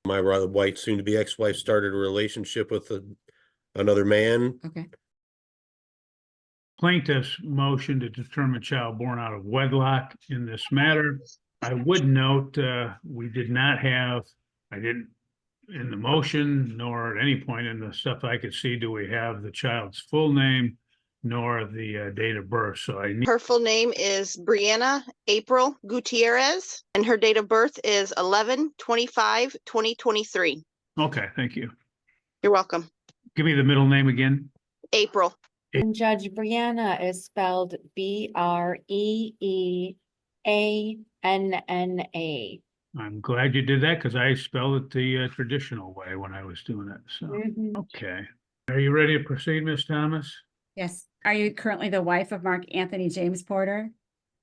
My wife, soon to be ex-wife, started a relationship with another man. Okay. Plaintiff's motion to determine child born out of wedlock in this matter. I would note, we did not have, I didn't, in the motion, nor at any point in the stuff I could see, do we have the child's full name, nor the date of birth. So I need, Her full name is Briana April Gutierrez, and her date of birth is 11/25/2023. okay, thank you. You're welcome. Give me the middle name again. April. And Judge, Brianna is spelled Breanna. I'm glad you did that because I spelled it the traditional way when I was doing it. So, okay. Are you ready to proceed, Ms. Thomas? Yes. Are you currently the wife of Marc Anthony James Porter?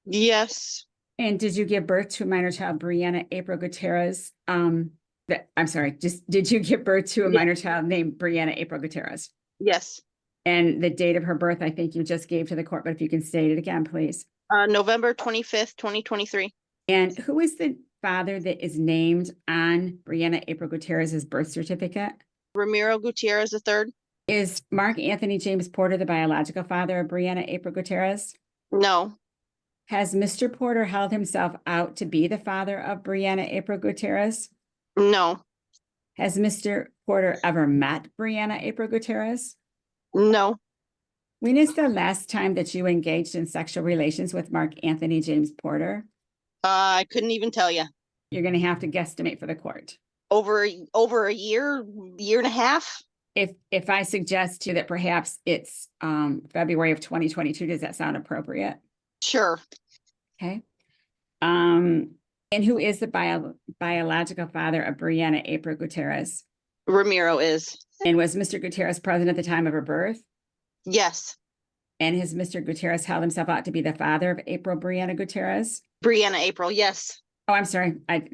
Yes. And did you give birth to a minor child, Briana April Gutterres? I'm sorry, did you give birth to a minor child named Briana April Gutierrez? Yes. And the date of her birth, I think you just gave to the court, but if you can state it again, please. November 25th, 2023. And who is the father that is named on Briana April Gutierrez's birth certificate? Romero Gutierrez III. Is Marc Anthony James Porter the biological father of Briana April Gutierrez? No. Has Mr. Porter held himself out to be the father of Briana April Gutierrez? No. Has Mr. Porter ever met Briana April Gutierrez? No. When is the last time that you engaged in sexual relations with Marc Anthony James Porter? I couldn't even tell you. You're going to have to guesstimate for the court. Over a year and a half. If I suggest to you that perhaps it's February of 2022, does that sound appropriate? Sure. Okay. And who is the biological father of Briana April Gutierrez? Romero is. And was Mr. Gutierrez present at the time of her birth? Yes. And has Mr. Gutierrez held himself out to be the father of April Briana Gutierrez? Briana April. Yes. Oh, I'm sorry. I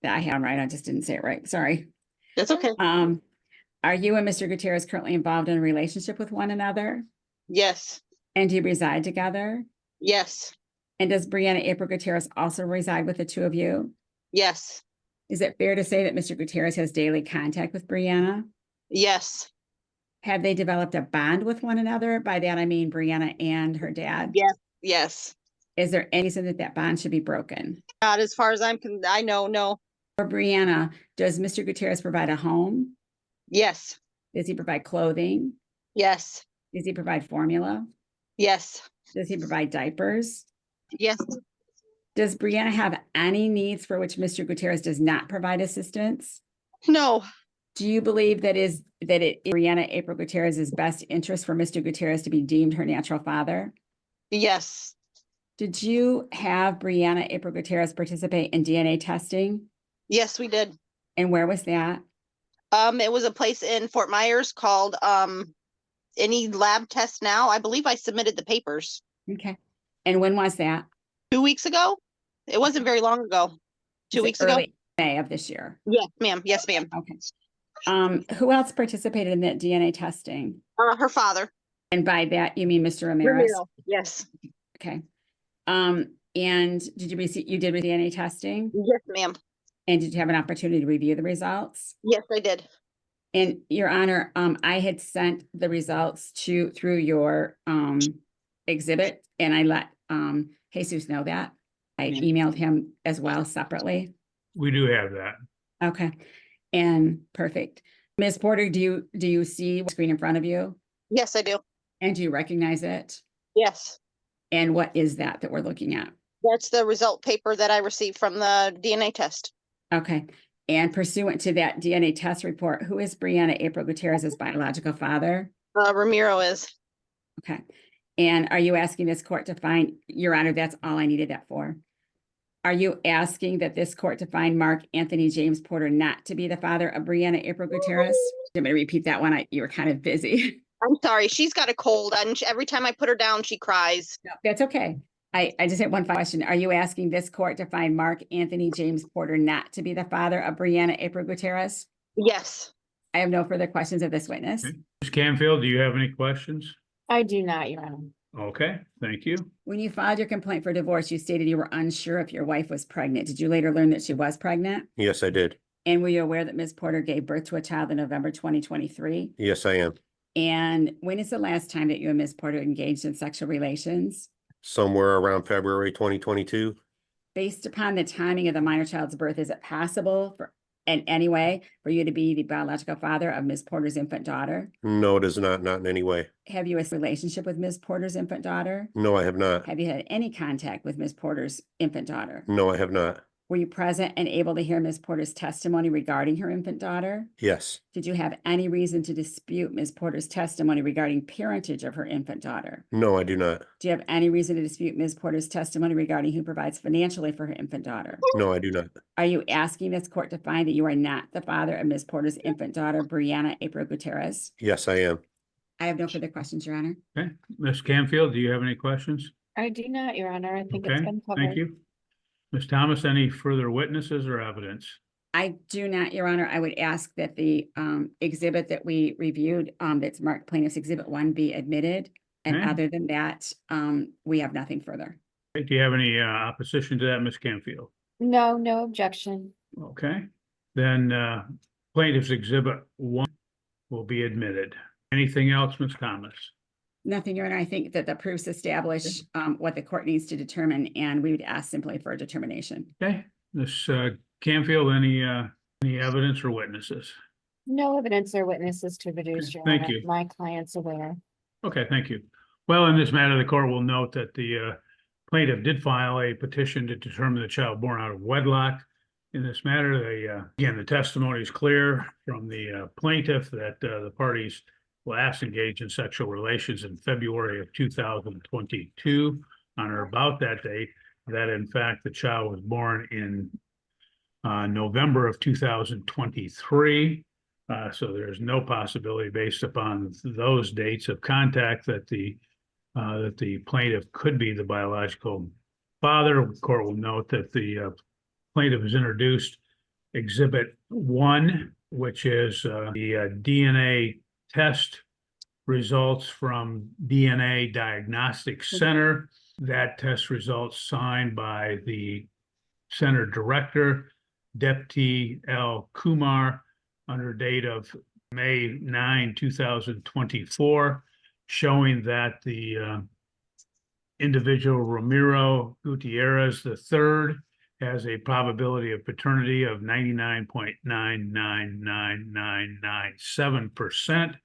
had him right. I just didn't say it right. Sorry. That's okay. Are you and Mr. Gutierrez currently involved in a relationship with one another? Yes. And do you reside together? Yes. And does Briana April Gutierrez also reside with the two of you? Yes. Is it fair to say that Mr. Gutierrez has daily contact with Briana? Yes. Have they developed a bond with one another? By that, I mean Briana and her dad. Yes. Yes. Is there any reason that bond should be broken? Not as far as I know, no. For Briana, does Mr. Gutierrez provide a home? Yes. Does he provide clothing? Yes. Does he provide formula? Yes. Does he provide diapers? Yes. Does Briana have any needs for which Mr. Gutierrez does not provide assistance? No. Do you believe that it is Briana April Gutierrez's best interest for Mr. Gutierrez to be deemed her natural father? Yes. Did you have Briana April Gutierrez participate in DNA testing? Yes, we did. And where was that? It was a place in Fort Myers called Any Lab Test Now. I believe I submitted the papers Okay. And when was that? 2 weeks ago. It wasn't very long ago. 2 weeks ago. Early May of this year. Yes, ma'am. Yes, ma'am. Okay. Who else participated in that DNA testing? Her father. And by that, you mean Mr. Ramirez? Romero. Yes. Okay. And did you receive DNA testing? Yes, ma'am. And did you have an opportunity to review the results? Yes, I did. And Your Honor, I had sent the results through your exhibit, and I let Jesus know that. I emailed him as well separately. We do have that. Okay. And perfect. Ms. Porter, do you see the screen in front of you? Yes, I do. And do you recognize it? Yes. And what is that we're looking at? That's the result paper that I received from the DNA test. Okay. And pursuant to that DNA test report, who is Briana April Gutierrez's biological father? Romero is. Okay. And are you asking this court to find, Your Honor, that's all I needed that for. Are you asking that this court to find Marc Anthony James Porter not to be the father of Briana April Gutierrez? I'm going to repeat that one. You were kind of busy. I'm sorry. She's got a cold, and every time I put her down, she cries. No, that's okay. I just had one question. Are you asking this court to find Marc Anthony James Porter not to be the father of Briana April Gutierrez? Yes. I have no further questions of this witness. Okay. Ms. Canfield, do you have any questions? I do not, Your Honor. Okay, thank you. When you filed your complaint for divorce, you stated you were unsure if your wife was pregnant. Did you later learn that she was pregnant? Yes, I did. And were you aware that Ms. Porter gave birth to a child in November 2023? Yes, I am. And when is the last time that you and Ms. Porter engaged in sexual relations? Somewhere around February 2022. Based upon the timing of the minor child's birth, is it possible for, in any way, for you to be the biological father of Ms. Porter's infant daughter? No, it is not in any way. Have you a relationship with Ms. Porter's infant daughter? No, I have not. Have you had any contact with Ms. Porter's infant daughter? No, I have not. Were you present and able to hear Ms. Porter's testimony regarding her infant daughter? Yes. Did you have any reason to dispute Ms. Porter's testimony regarding parentage of her infant daughter? No, I do not. Do you have any reason to dispute Ms. Porter's testimony regarding who provides financially for her infant daughter? No, I do not. Are you asking this court to find that you are not the father of Ms. Porter's infant daughter, Briana April Gutierrez? Yes, I am. I have no further questions, Your Honor. Okay, Ms. Canfield, do you have any questions? I do not, Your Honor. I think it's Okay, been covered. thank you. Ms. Thomas, any further witnesses or evidence? I do not, Your Honor. I would ask that the exhibit that we reviewed, that's marked plaintiff's exhibit 1 be admitted. And Okay. other than that, we have nothing further. Okay, do you have any opposition to that, Ms. Canfield? No, no objection. Okay, then plaintiff's exhibit 1 will be admitted. Anything else, Ms. Thomas? Nothing, Your Honor. I think that the proofs establish what the court needs to determine, and we would ask simply for a determination. Okay, Ms. Canfield, any evidence or witnesses? No evidence or witnesses to produce, Your thank Honor. you. My client's aware. Okay, thank you. Well, in this matter, the court will note that the plaintiff did file a petition to determine the child born out of wedlock. In this matter, again, the testimony is clear from the plaintiff that the parties last engaged in sexual relations in February of 2022 on or about that date, that in fact the child was born in November of 2023. So there's no possibility based upon those dates of contact that the plaintiff could be the biological father. The court will note that the plaintiff has introduced Exhibit 1, which is the DNA test results from DNA Diagnostic Center. That test results signed by the center director, Deputy L. Kumar, under date of May 9, 2024, showing that the individual Romero Gutierrez III has a probability of paternity of 99.999997%.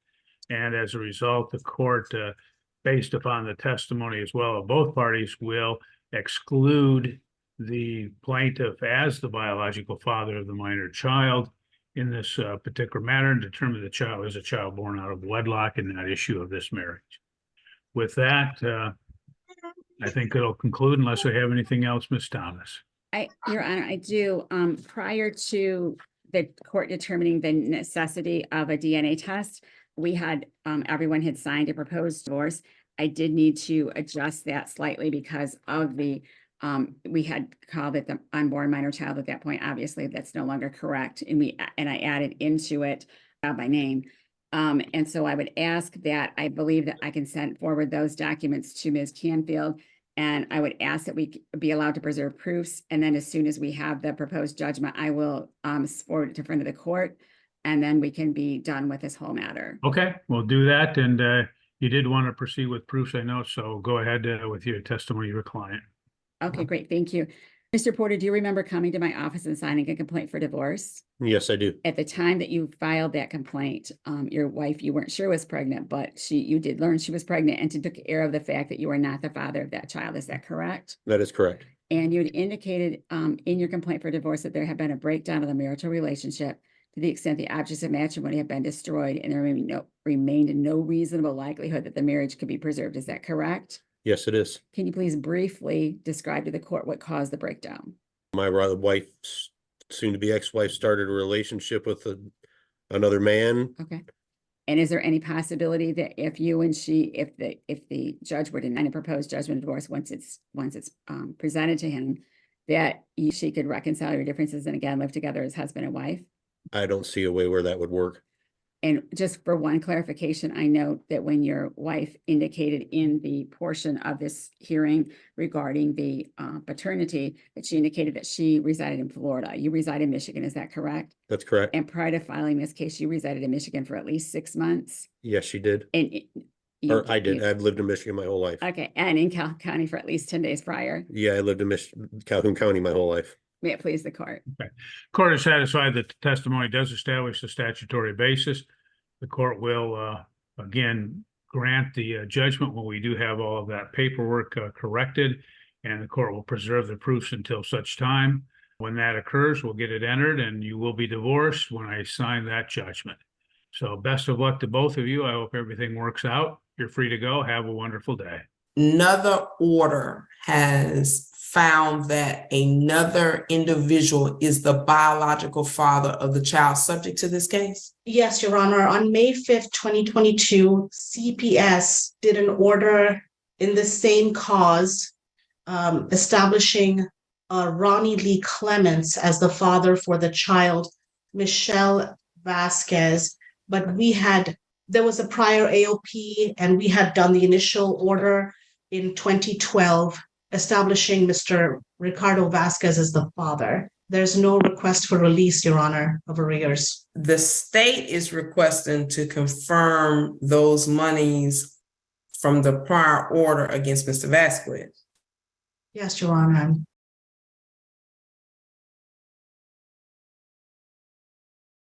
And as a result, the court, based upon the testimony as well of both parties, will exclude the plaintiff as the biological father of the minor child in this particular matter and determine the child is a child born out of wedlock and not issue of this marriage. With that, I think it'll conclude unless we have anything else, Ms. Thomas. Your Honor, I do. Prior to the court determining the necessity of a DNA test, we had, everyone had signed a proposed divorce. I did need to adjust that slightly because of the, we had called it the unborn minor child at that point. Obviously, that's no longer correct. And I added into it by name. And so I would ask that, I believe that I can send forward those documents to Ms. Canfield. And I would ask that we be allowed to preserve proofs. And then as soon as we have the proposed judgment, I will forward it to front of the court. And then we can be done with this whole matter. Okay, we'll do that. And you did want to proceed with proofs, I know, so go ahead with your testimony of your client. Okay, great. Thank you. Mr. Porter, do you remember coming to my office and signing a complaint for divorce? Yes, I do. At the time that you filed that complaint, your wife, you weren't sure was pregnant, but you did learn she was pregnant and took care of the fact that you are not the father of that child. Is that correct? That is correct. And you had indicated in your complaint for divorce that there had been a breakdown of the marital relationship to the extent the objects of matrimony have been destroyed and there remained no reasonable likelihood that the marriage could be preserved. Is that correct? Yes, it is. Can you please briefly describe to the court what caused the breakdown? My wife, soon to be ex-wife, started a relationship with another man. Okay. And is there any possibility that if you and she, if the judge were to deny a proposed judgment of divorce once it's presented to him, that she could reconcile your differences and again live together as husband and wife? I don't see a way where that would work. And just for one clarification, I note that when your wife indicated in the portion of this hearing regarding the paternity, that she indicated that she resided in Florida. You reside in Michigan, is that correct? That's correct. And prior to filing this case, you resided in Michigan for at least 6 months? Yes, she did. And Or I did. I've lived in Michigan my whole life. Okay, and in Calhoun County for at least 10 days prior? Yeah, I lived in Calhoun County my whole life. May it please the court. Court is satisfied that the testimony does establish the statutory basis. The court will, again, grant the judgment when we do have all of that paperwork corrected, and the court will preserve the proofs until such time. When that occurs, we'll get it entered, and you will be divorced when I sign that judgment. So best of luck to both of you. I hope everything works out. You're free to go. Have a wonderful day. Another order has found that another individual is the biological father of the child subject to this case? Yes, Your Honor. On May 5th, 2022, CPS did an order in the same cause, establishing Ronnie Lee Clements as the father for the child, Michelle Vasquez. But there was a prior AOP, and we had done the initial order in 2012, establishing Mr. Ricardo Vasquez as the father. There's no request for release, Your Honor, of arrears. The state is requesting to confirm those monies from the prior order against Mr. Vasquez. Yes, Your Honor.